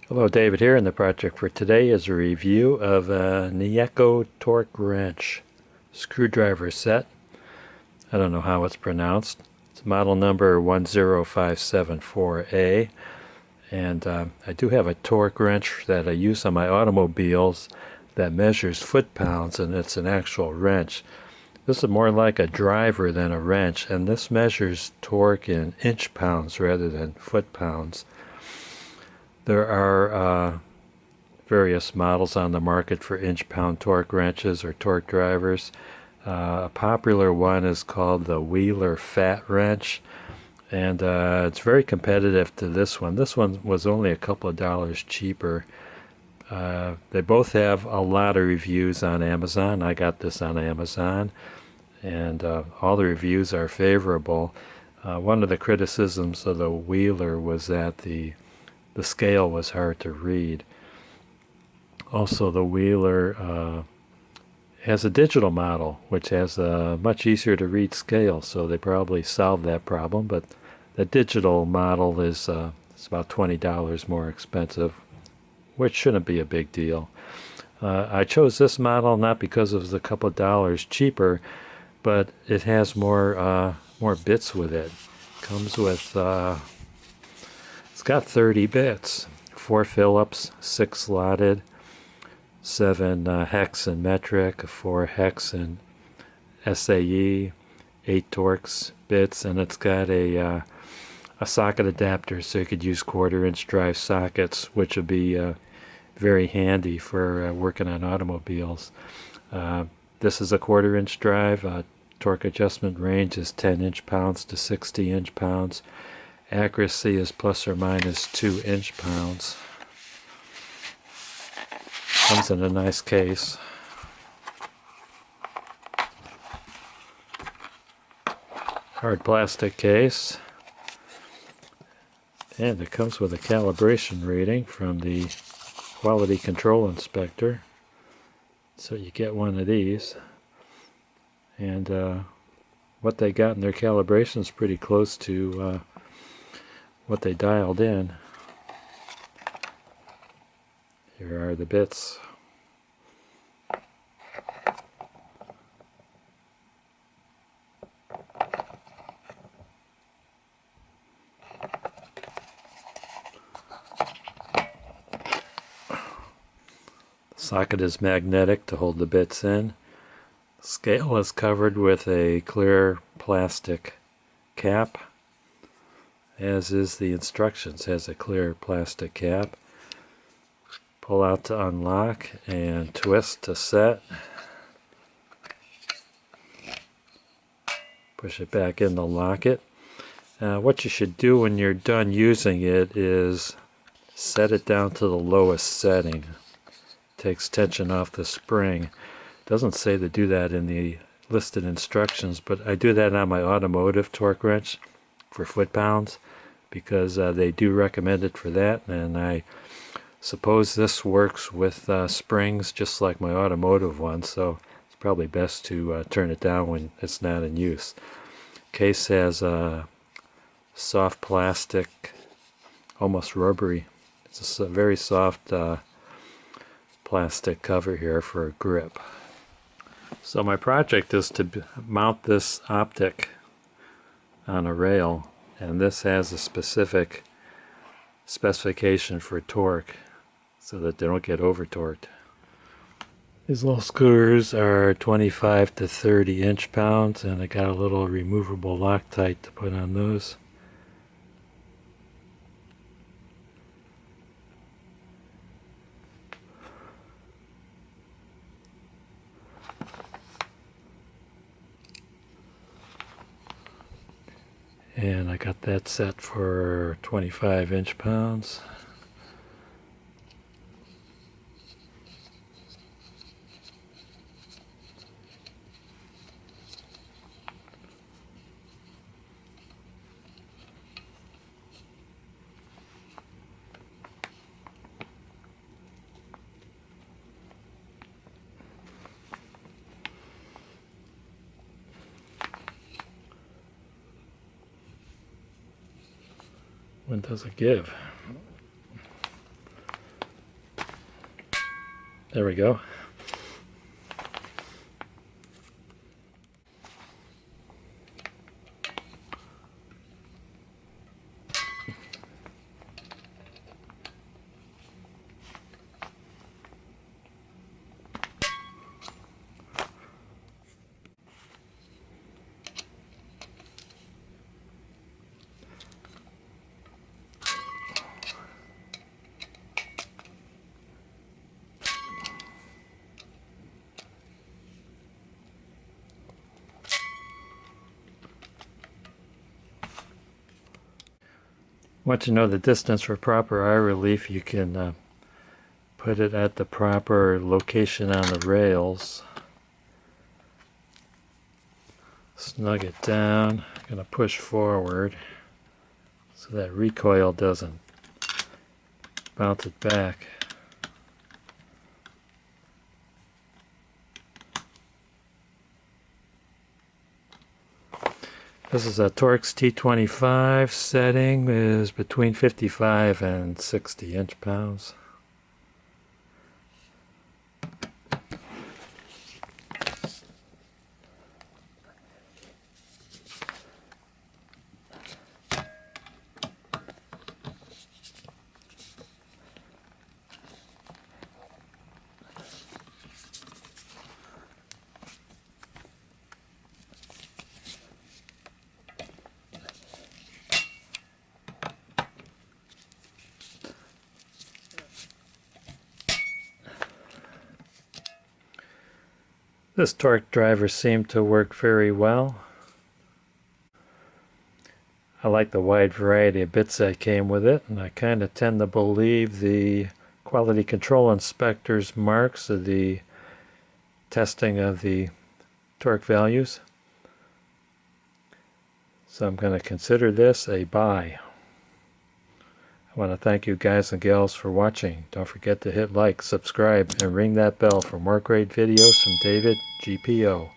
Hello, David here, and the project for today is a review of a Neiko torque wrench screwdriver set. I don't know how it's pronounced. It's model number 10574A, and I do have a torque wrench that I use on my automobiles that measures foot-pounds, and it's an actual wrench. This is more like a driver than a wrench, and this measures torque in inch-pounds rather than foot-pounds. There are various models on the market for inch-pound torque wrenches or torque drivers. A popular one is called the Wheeler Fat Wrench, and it's very competitive to this one. This one was only a couple of dollars cheaper. They both have a lot of reviews on Amazon. I got this on Amazon, and all the reviews are favorable. One of the criticisms of the Wheeler was that the scale was hard to read. Also, the Wheeler has a digital model, which has a much easier to read scale, so they probably solved that problem. But the digital model is it's about $20 more expensive, which shouldn't be a big deal. I chose this model not because it was a couple of dollars cheaper, but it has more bits with it. Comes with it's got 30 bits, 4 Phillips, 6 slotted, 7 hex and metric, 4 hex and SAE, 8 Torx bits, and it's got a socket adapter, so you could use 1/4-inch drive sockets, which would be very handy for working on automobiles. This is a 1/4-inch drive. Torque adjustment range is 10 inch-pounds to 60 inch-pounds. Accuracy is plus or minus 2 inch-pounds. Comes in a nice case. Hard plastic case. And it comes with a calibration reading from the quality control inspector. So you get one of these. And what they got in their calibration is pretty close to what they dialed in. Here are the bits. Socket is magnetic to hold the bits in. Scale is covered with a clear plastic cap, as is the instructions. Has a clear plastic cap. Pull out to unlock and twist to set. Push it back in to lock it. What you should do when you're done using it is set it down to the lowest setting. Takes tension off the spring. Doesn't say to do that in the listed instructions, but I do that on my automotive torque wrench for foot-pounds because they do recommend it for that, and I suppose this works with springs just like my automotive one, so it's probably best to turn it down when it's not in use. Case has a soft plastic, almost rubbery. It's a very soft plastic cover here for a grip. So my project is to mount this optic on a rail, and this has a specific specification for torque so that they don't get over torqued. These little screws are 25 to 30 inch-pounds, and I got a little removable Loctite to put on those. And I got that set for 25 inch-pounds. When does it give? There we go. Once you know the distance for proper eye relief, you can put it at the proper location on the rails. Snug it down. I'm going to push forward so that recoil doesn't bounce it back. This is a Torx T25. Setting is between 55 and 60 inch-pounds. This torque driver seemed to work very well. I like the wide variety of bits that came with it, and I kind of tend to believe the quality control inspector's marks of the testing of the torque values. So I'm going to consider this a buy. I want to thank you guys and gals for watching. Don't forget to hit like, subscribe, and ring that bell for more great videos from David GPO.